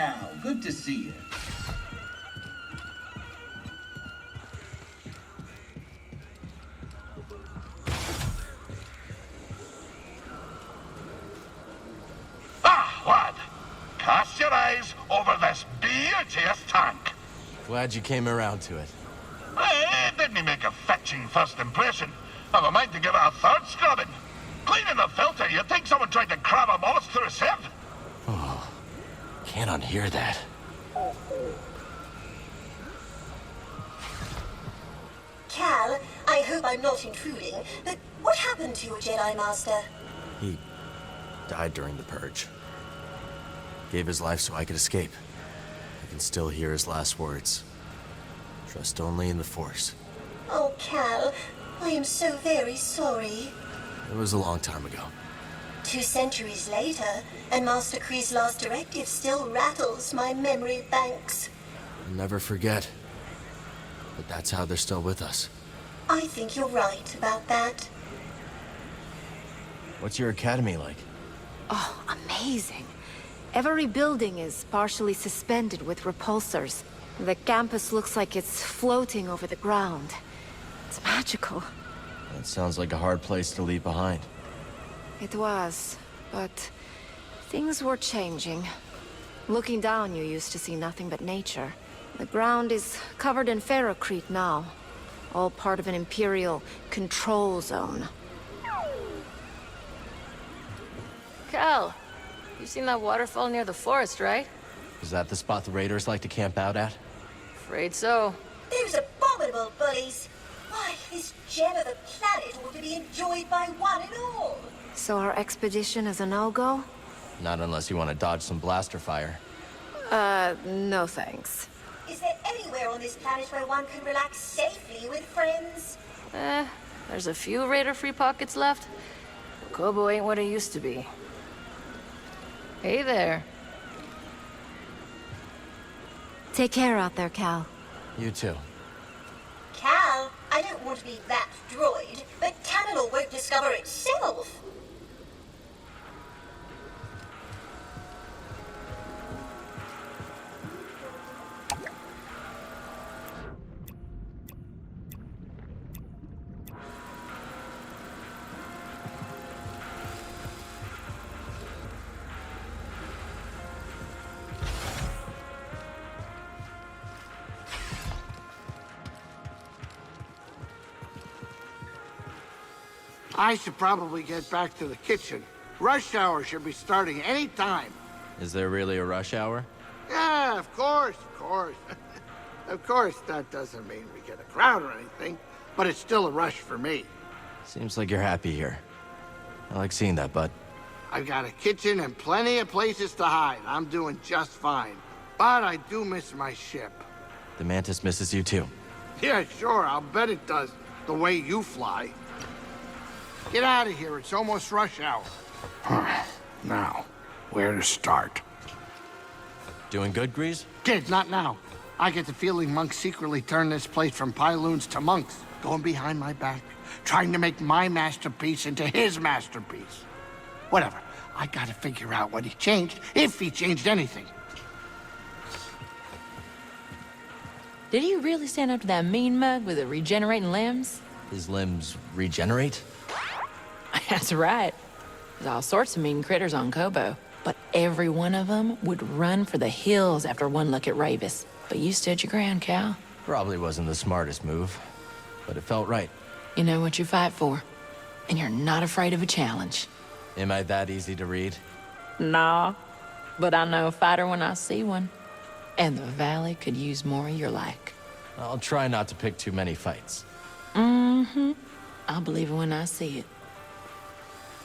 Cal, good to see you. Ah, lad! Cast your eyes over this beauteous tank. Glad you came around to it. It didn't make a fetching first impression. I've a mind to give it a third scrubbing. Cleaning the filter, you'd think someone tried to crab a mollusk through a sieve. Oh, can't unhear that. Cal, I hope I'm not intruding, but what happened to your Jedi Master? He died during the purge. Gave his life so I could escape. I can still hear his last words. Trust only in the Force. Oh, Cal, I am so very sorry. It was a long time ago. 2 centuries later, and Master Kree's last directive still rattles my memory banks. I'll never forget. But that's how they're still with us. I think you're right about that. What's your academy like? Oh, amazing. Every building is partially suspended with repulsors. The campus looks like it's floating over the ground. It's magical. That sounds like a hard place to leave behind. It was, but things were changing. Looking down, you used to see nothing but nature. The ground is covered in ferrocrete now, all part of an Imperial control zone. Cal, you've seen that waterfall near the forest, right? Is that the spot the raiders like to camp out at? Afraid so. Those abominable bullies! Why, this gem of the planet ought to be enjoyed by one and all! So our expedition is a no-go? Not unless you want to dodge some blaster fire. No thanks. Is there anywhere on this planet where one can relax safely with friends? There's a few raider-free pockets left. Kobo ain't what it used to be. Hey there. Take care out there, Cal. You too. Cal, I don't want to be that droid, but Tanalor won't discover itself. I should probably get back to the kitchen. Rush hour should be starting any time. Is there really a rush hour? Yeah, of course, of course. Of course, that doesn't mean we get a crowd or anything, but it's still a rush for me. Seems like you're happy here. I like seeing that, bud. I've got a kitchen and plenty of places to hide. I'm doing just fine. But I do miss my ship. The Mantis misses you too. Yeah, sure, I'll bet it does, the way you fly. Get out of here, it's almost rush hour. Now, where to start? Doing good, Grease? Kid, not now. I get the feeling monks secretly turned this place from Pyloons to monks, going behind my back, trying to make my masterpiece into his masterpiece. Whatever, I gotta figure out what he changed, if he changed anything. Did he really stand up to that mean mug with the regenerating limbs? His limbs regenerate? That's right. There's all sorts of mean critters on Kobo, but every one of them would run for the hills after one look at Ravis. But you stood your ground, Cal. Probably wasn't the smartest move, but it felt right. You know what you fight for, and you're not afraid of a challenge. Am I that easy to read? Nah, but I know a fighter when I see one. And the Valley could use more of your like. I'll try not to pick too many fights. Mm-hmm. I'll believe it when I see it.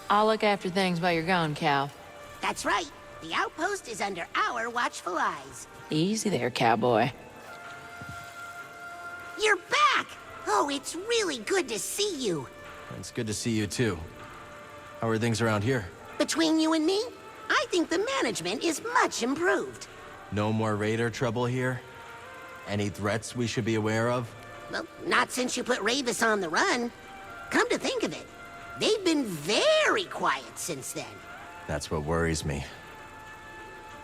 I'll look after things while you're gone, Cal. That's right. The outpost is under our watchful eyes. Easy there, cowboy. You're back! Oh, it's really good to see you. It's good to see you too. How are things around here? Between you and me, I think the management is much improved. No more raider trouble here? Any threats we should be aware of? Well, not since you put Ravis on the run. Come to think of it, they've been very quiet since then. That's what worries me.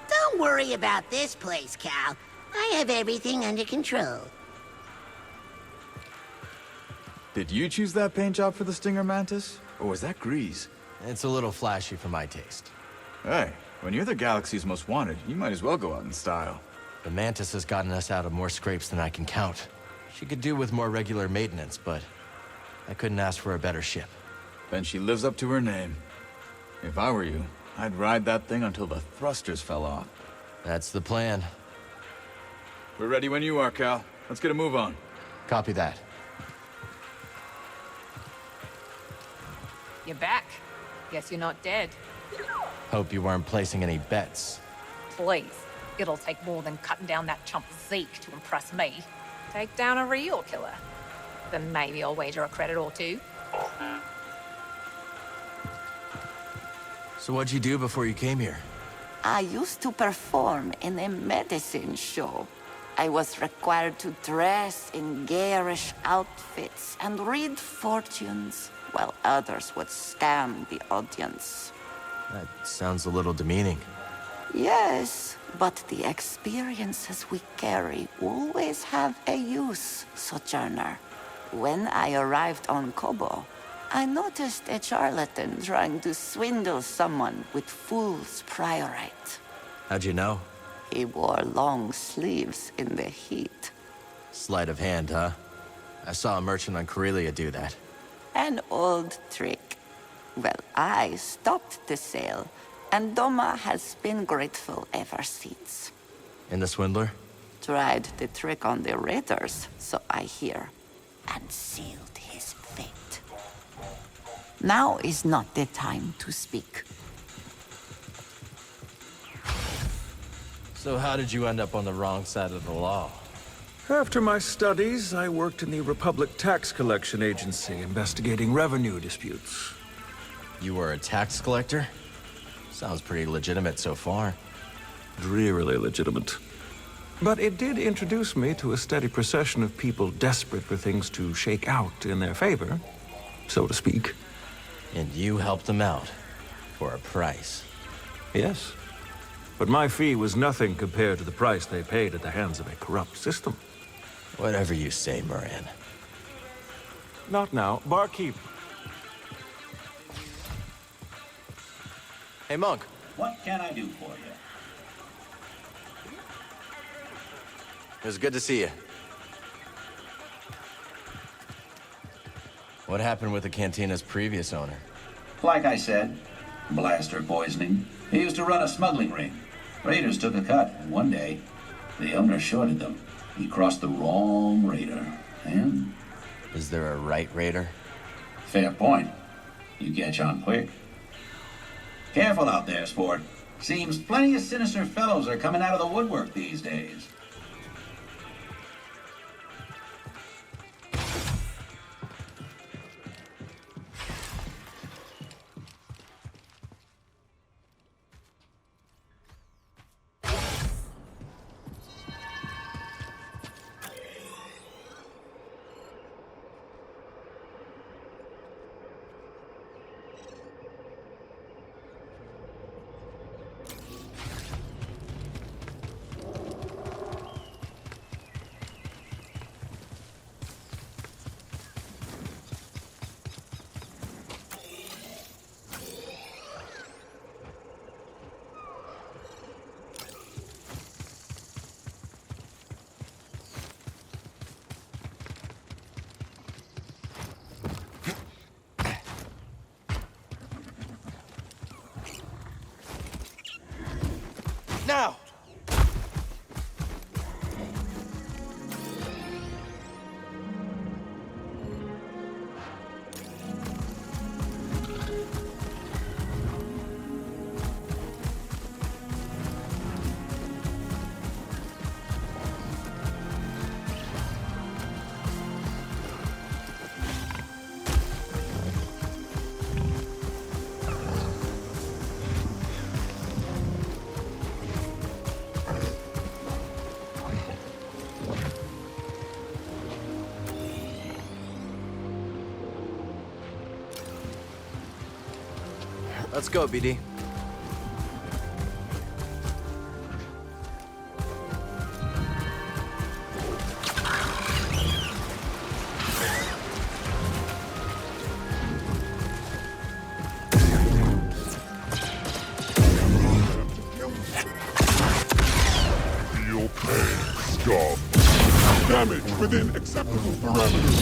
Don't Don't worry about this place, Cal. I have everything under control. Did you choose that paint job for the Stinger Mantis? Or was that Grease? It's a little flashy for my taste. Hey, when you're the galaxy's most wanted, you might as well go out in style. The Mantis has gotten us out of more scrapes than I can count. She could do with more regular maintenance, but I couldn't ask for a better ship. Then she lives up to her name. If I were you, I'd ride that thing until the thrusters fell off. That's the plan. We're ready when you are, Cal. Let's get a move on. Copy that. You're back. Guess you're not dead. Hope you weren't placing any bets. Please. It'll take more than cutting down that chump Zeke to impress me. Take down a real killer. Then maybe I'll wager a credit or two. So what'd you do before you came here? I used to perform in a medicine show. I was required to dress in garish outfits and read fortunes, while others would scam the audience. That sounds a little demeaning. Yes, but the experiences we carry always have a use, Sojourner. When I arrived on Kobo, I noticed a charlatan trying to swindle someone with fool's priorite. How'd you know? He wore long sleeves in the heat. Sleight of hand, huh? I saw a merchant on Corellia do that. An old trick. Well, I stopped the sale, and Doma has been grateful ever since. And the swindler? Tried the trick on the raiders, so I hear, and sealed his fate. Now is not the time to speak. So how did you end up on the wrong side of the law? After my studies, I worked in the Republic Tax Collection Agency, investigating revenue disputes. You were a tax collector? Sounds pretty legitimate so far. Drearily legitimate. But it did introduce me to a steady procession of people desperate for things to shake out in their favor, so to speak. And you helped them out, for a price. Yes. But my fee was nothing compared to the price they paid at the hands of a corrupt system. Whatever you say, Moran. Not now. Barkeep. Hey, Monk. What can I do for you? It was good to see you. What happened with the Cantina's previous owner? Like I said, blaster poisoning. He used to run a smuggling ring. Raiders took a cut, and one day, the owner shorted them. He crossed the wrong raider, and... Is there a right raider? Fair point. You catch on quick. Careful out there, sport. Seems plenty of sinister fellows are coming out of the woodwork these days. Now! Let's go, BD. pain, scum. Damage within acceptable parameters.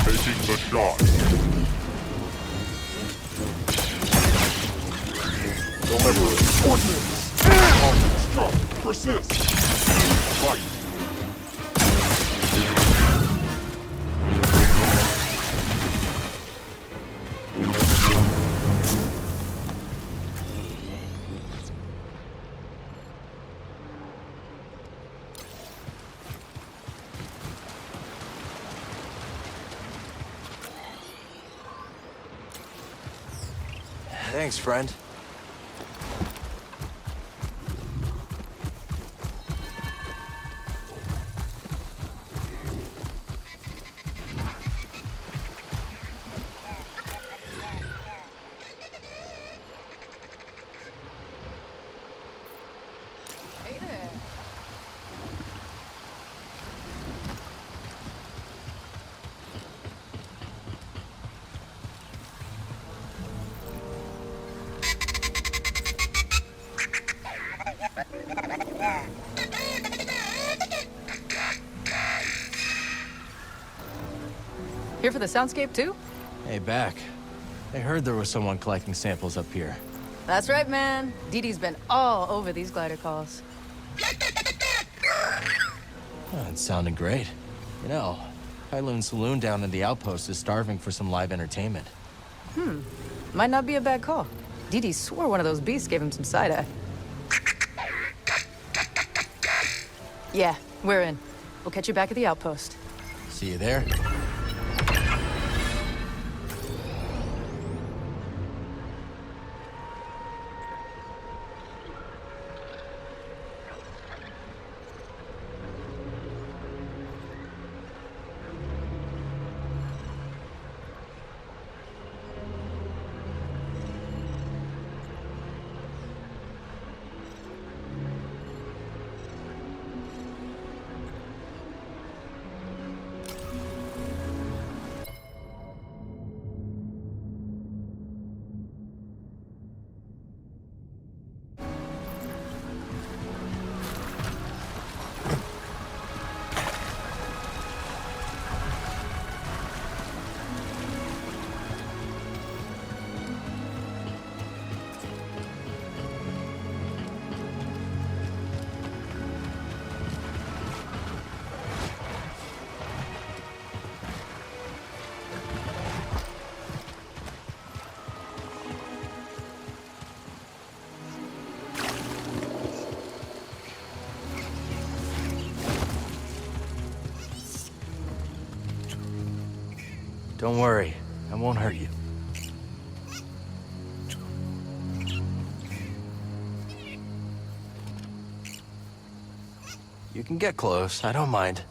Taking the shot. Deliberate. Ordnance. Struck. Persist. Fight. Thanks, friend. Here for the soundscape, too? Hey, back. I heard there was someone collecting samples up here. That's right, man. Dee Dee's been all over these glider calls. Oh, it's sounding great. You know, Kowloon Saloon down in the outpost is starving for some live entertainment. Might not be a bad call. Dee Dee swore one of those beasts gave him some side-eye. Yeah, we're in. We'll catch you back at the outpost. See you there. Don't worry, I won't hurt you. You can get close, I don't mind.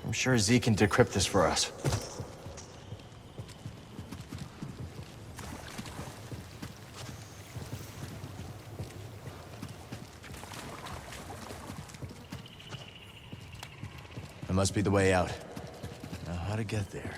I'm sure Z can decrypt this for us. That must be the way out. Now, how to get there?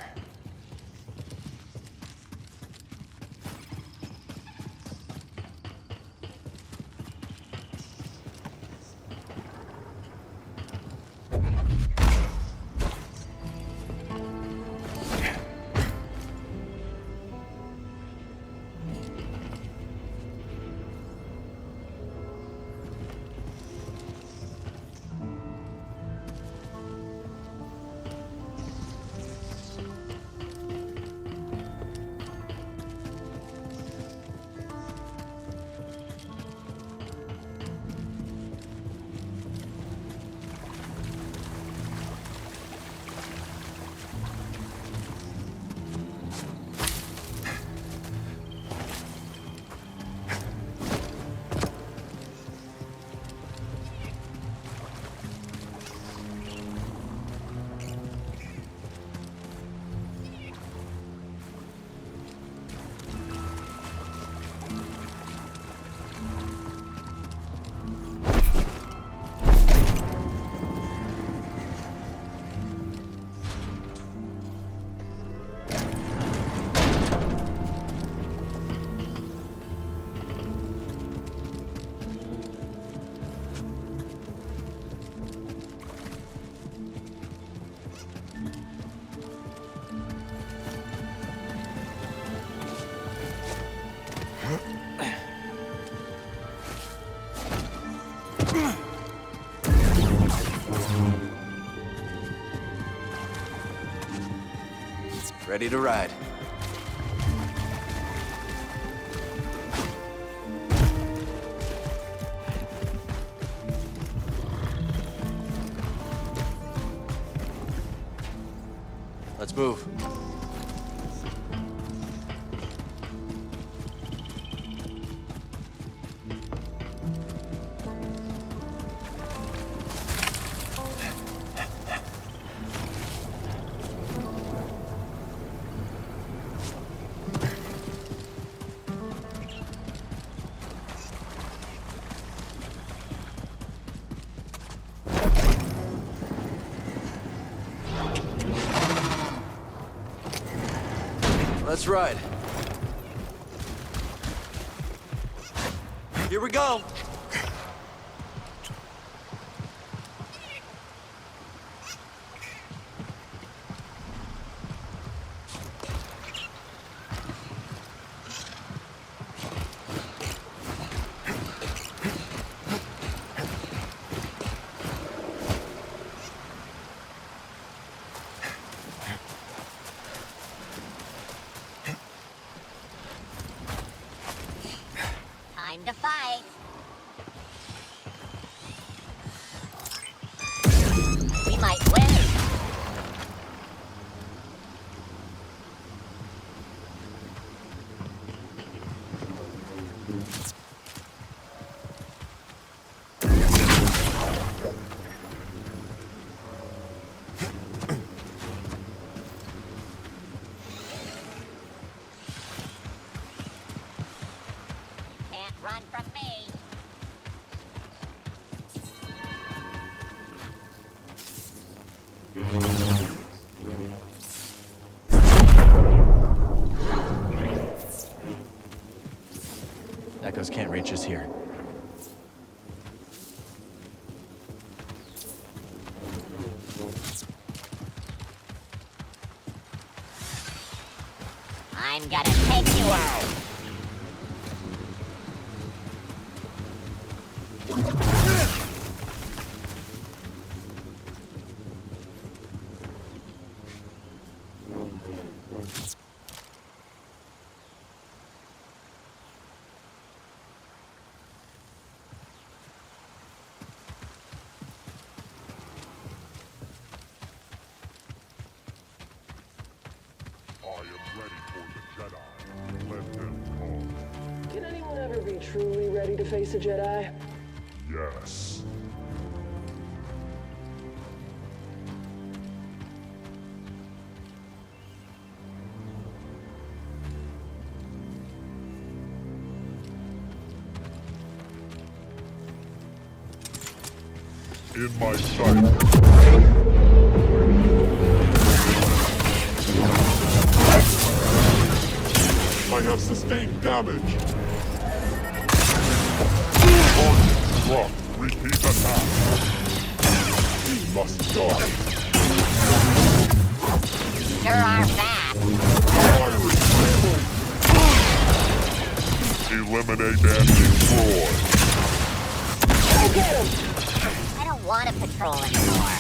Ready to ride. Let's move. Let's ride. Here we go. Time to fight. We might win. Can't run from me. Echoes can't reach us here. I'm gonna take you out. ever be truly ready to face a Jedi? Yes. In my sight. I have sustained damage. Drop. Repeat attack. He must die. Sure are fast. Eliminate and destroy. Get him! I don't want to patrol anymore.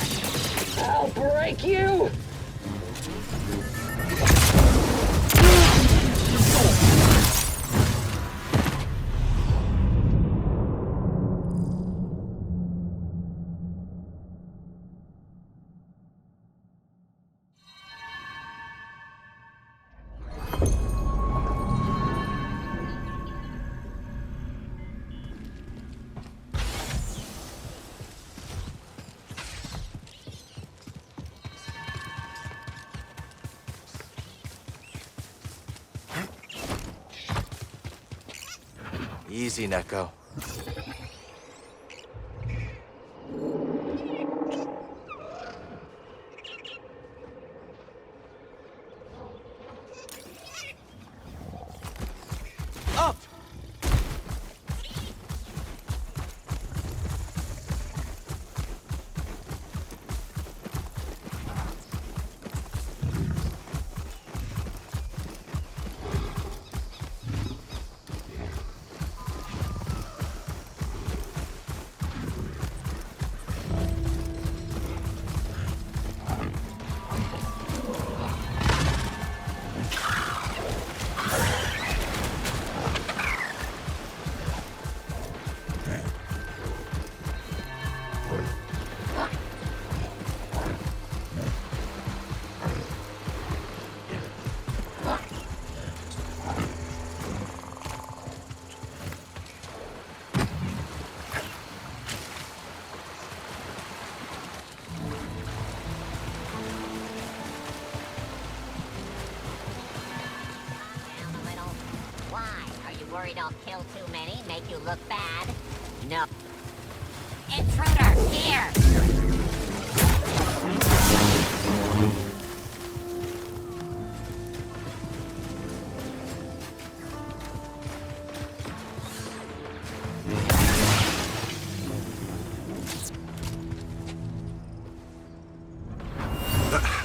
I'll break you! Easy, Neko. Up! Worried I'll kill too many, make you look bad? No. Intruder, here!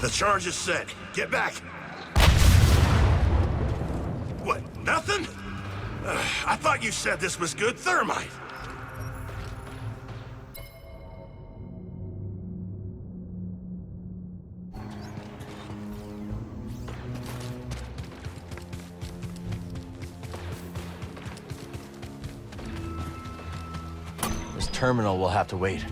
The charge is set. Get back! What, nothing? I thought you said this was good thermite. This terminal will have to wait.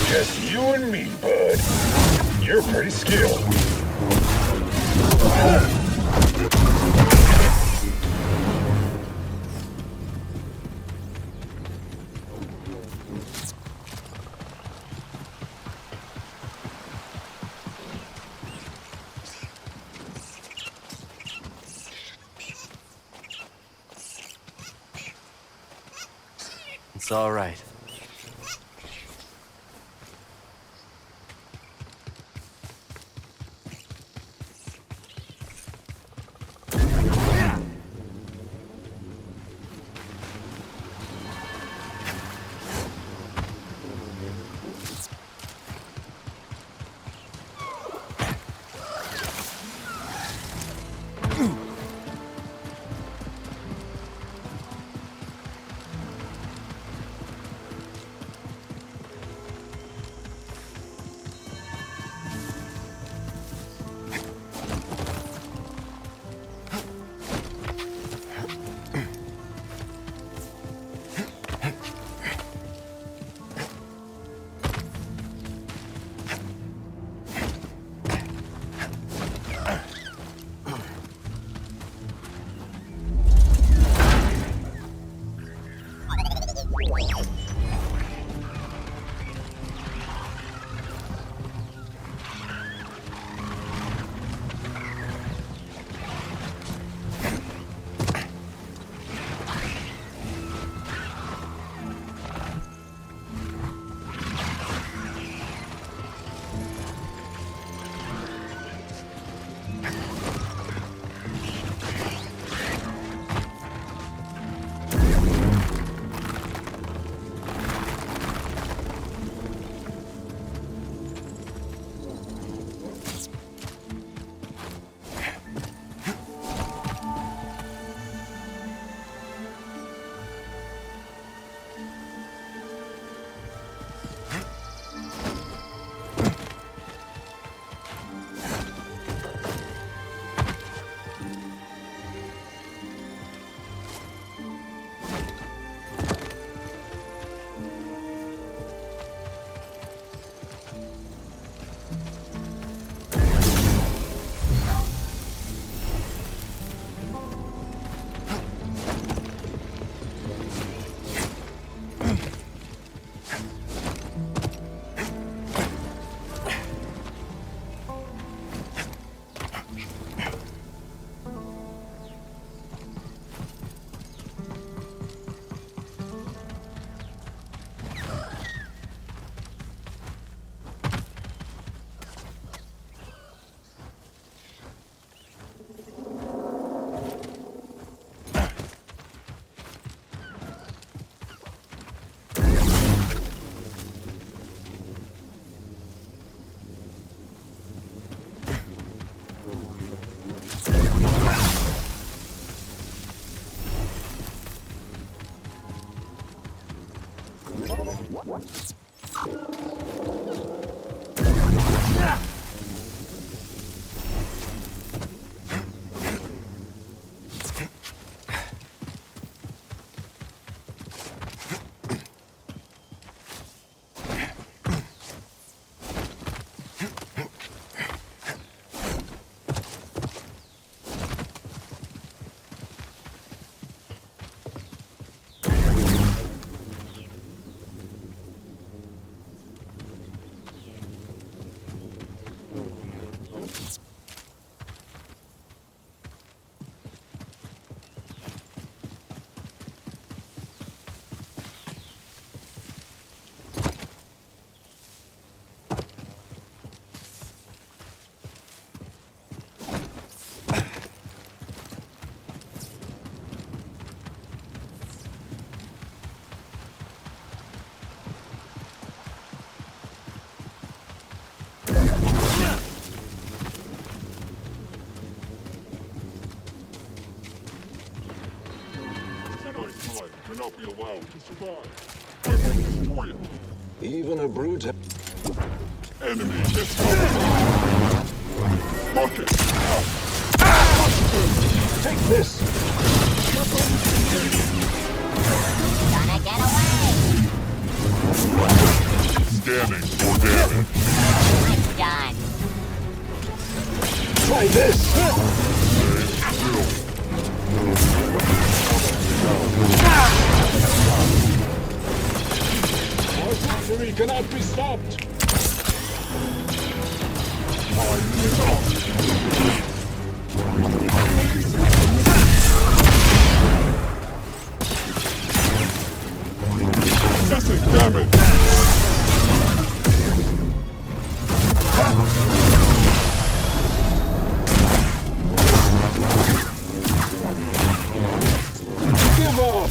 Just you and me, bud. You're pretty skilled. It's all right. Cannot be allowed to survive. I will destroy it. Even a brute. Enemy discovered. Rocket. Take this. Gonna get away. Scanning for damage. I'm done. Try this. Stay still. Our victory cannot be stopped. Time is up. Take damage. Give up.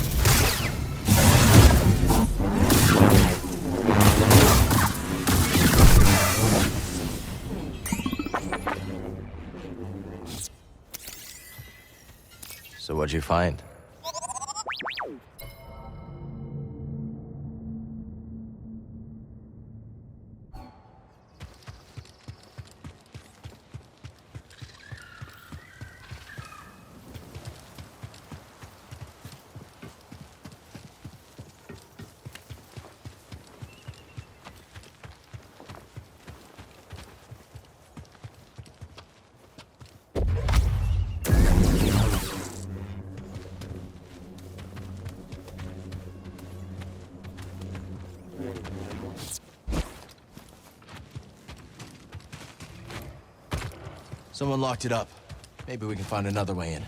So what'd you find? Someone locked it up. Maybe we can find another way in.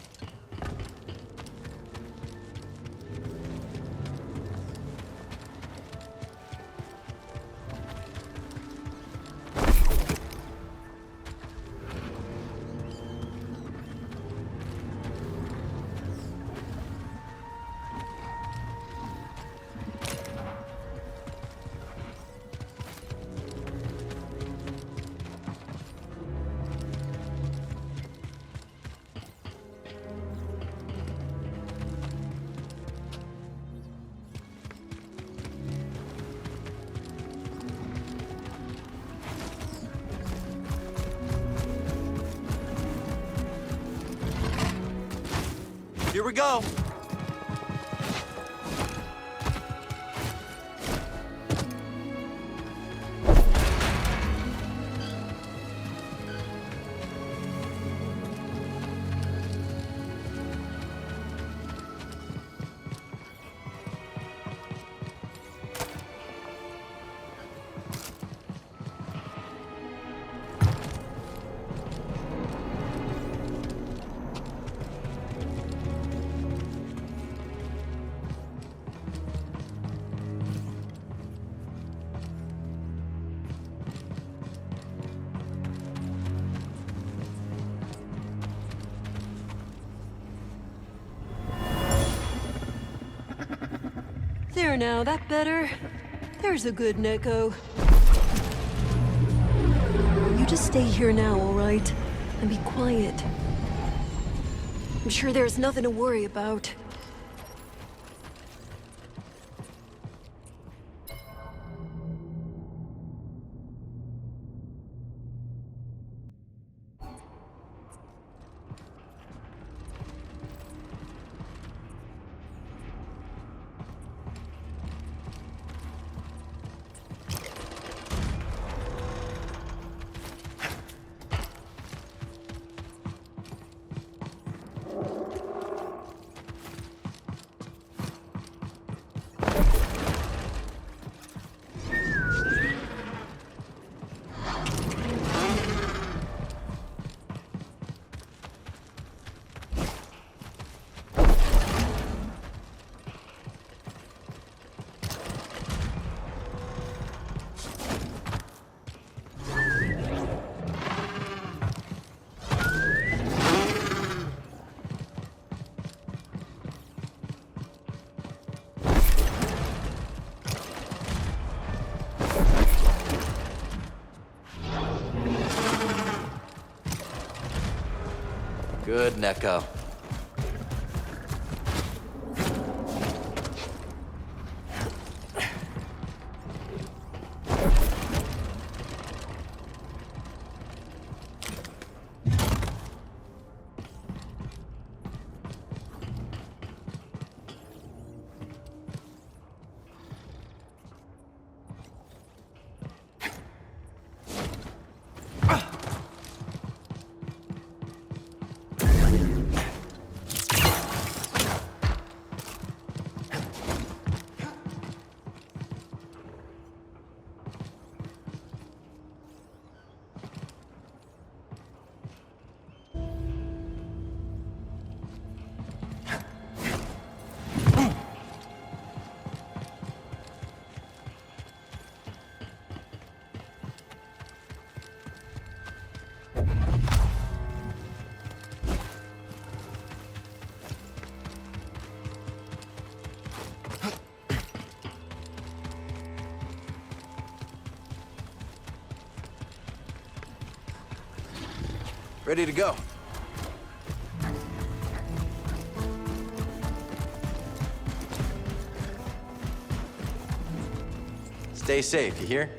Here we go. There now, that better? There's a good Neko. You just stay here now, all right? And be quiet. I'm sure there's nothing to worry about. Good, Neko. Ready to go. Stay safe, you hear?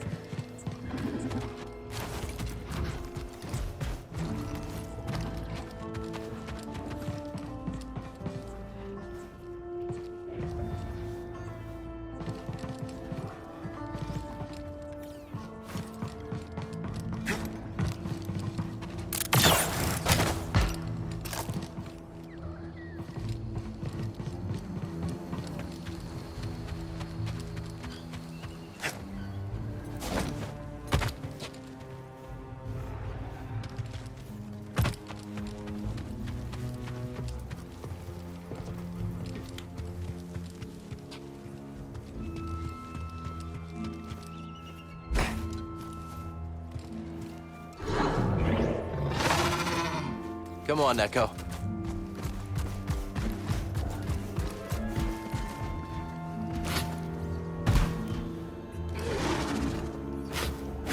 Come on, Neko.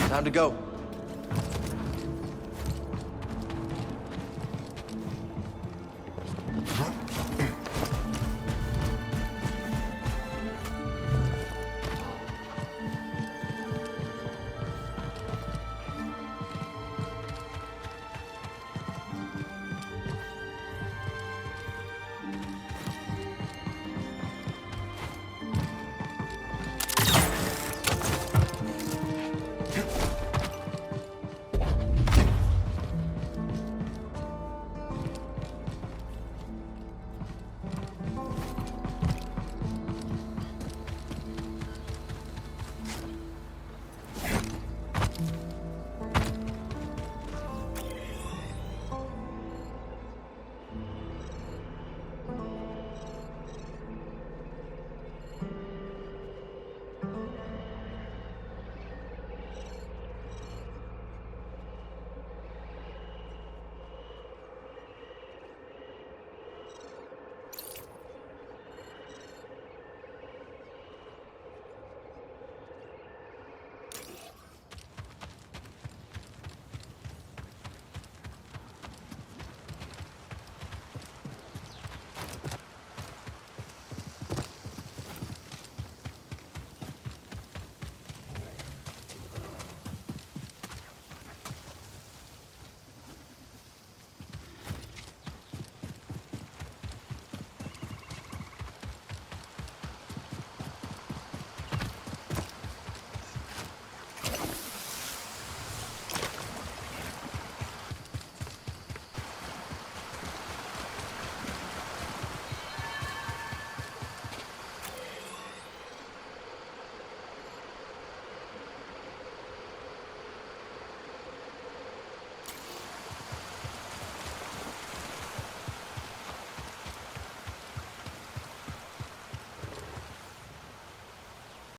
Time to go.